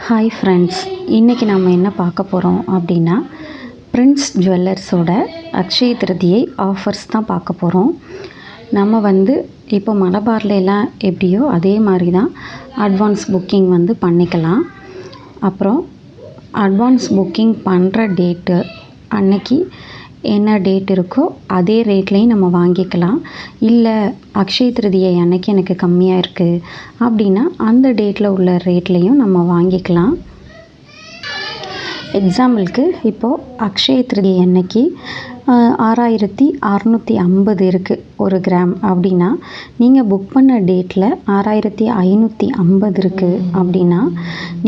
Hi friends, இன்றைக்கி நம்ம என்ன பார்க்க போகிறோம் அப்படின்னா பிரின்ஸ் ஜுவல்லர்ஸோட அக்ஷய திருதியை ஆஃபர்ஸ் தான் பார்க்க போகிறோம். நம்ம இப்போ மலபார்லாம் எப்படியோ அதே மாதிரி தான் அட்வான்ஸ் புக்கிங் பண்ணிக்கலாம். அப்புறம் அட்வான்ஸ் புக்கிங் பண்ணுற டேட்டு அன்னைக்கு என்ன டேட் இருக்கோ அதே ரேட்லேயும் நம்ம வாங்கிக்கலாம். இல்லை அக்ஷய திருதியை அன்னைக்கு எனக்கு கம்மியாக இருக்குது அப்படின்னா அந்த டேட்டில் உள்ள ரேட்லேயும் நம்ம வாங்கிக்கலாம். எக்ஸாம்பிளுக்கு இப்போது அக்ஷய திருதியை அன்னைக்கு 6650 இருக்குது ஒரு கிராம் அப்படின்னா, நீங்கள் புக் பண்ண டேட்டில் 6550 இருக்குது அப்படின்னா,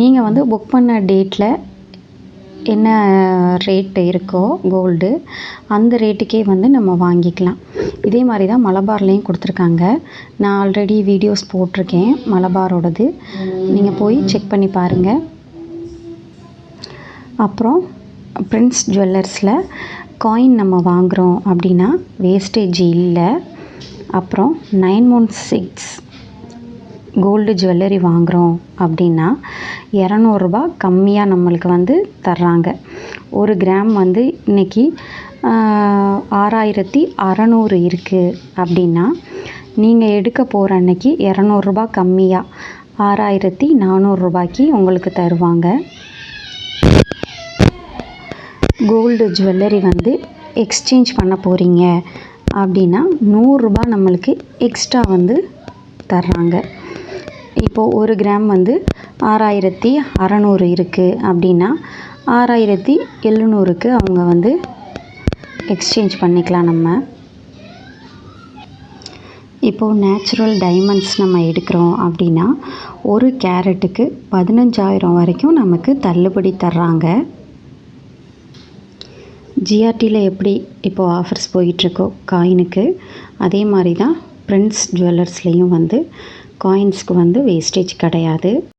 நீங்கள் புக் பண்ண டேட்டில் என்ன ரேட்டு இருக்கோ கோல்டு அந்த ரேட்டுக்கே நம்ம வாங்கிக்கலாம். இதே மாதிரி தான் மலபார்லேயும் கொடுத்துருக்காங்க. நான் ஆல்ரெடி வீடியோஸ் போட்டிருக்கேன் மலபாரோடது, நீங்கள் போய் செக் பண்ணி பாருங்கள். அப்புறம் பிரின்ஸ் ஜுவல்லர்ஸில் காயின் நம்ம வாங்குகிறோம் அப்படின்னா வேஸ்டேஜ் இல்லை. அப்புறம் 916 கோல்டு ஜுவல்லரி வாங்குகிறோம் அப்படின்னா 200 ரூபா கம்மியாக நம்மளுக்கு தர்றாங்க. ஒரு கிராம் இன்றைக்கி 6600 இருக்குது அப்படின்னா, நீங்கள் எடுக்க போகிற அன்னைக்கு 200 ரூபா கம்மியாக 6400 ரூபாய்க்கு உங்களுக்கு தருவாங்க. கோல்டு ஜுவல்லரி எக்ஸ்சேஞ்ச் பண்ண போகிறீங்க அப்படின்னா 100 ரூபா நம்மளுக்கு எக்ஸ்ட்ரா தர்றாங்க. இப்போது ஒரு கிராம் 6600 இருக்குது அப்படின்னா 6700க்கு அவங்க எக்ஸ்சேஞ்ச் பண்ணிக்கலாம். நம்ம இப்போது நேச்சுரல் டைமண்ட்ஸ் நம்ம எடுக்கிறோம் அப்படின்னா ஒரு கேரட்டுக்கு 15000 வரைக்கும் நமக்கு தள்ளுபடி தர்றாங்க. ஜிஆர்டியில் எப்படி இப்போது ஆஃபர்ஸ் போயிட்டுருக்கோ காயினுக்கு, அதே மாதிரி தான் பிரின்ஸ் ஜுவல்லர்ஸ்லேயும் காயின்ஸ்க்கு வேஸ்டேஜ் கிடையாது.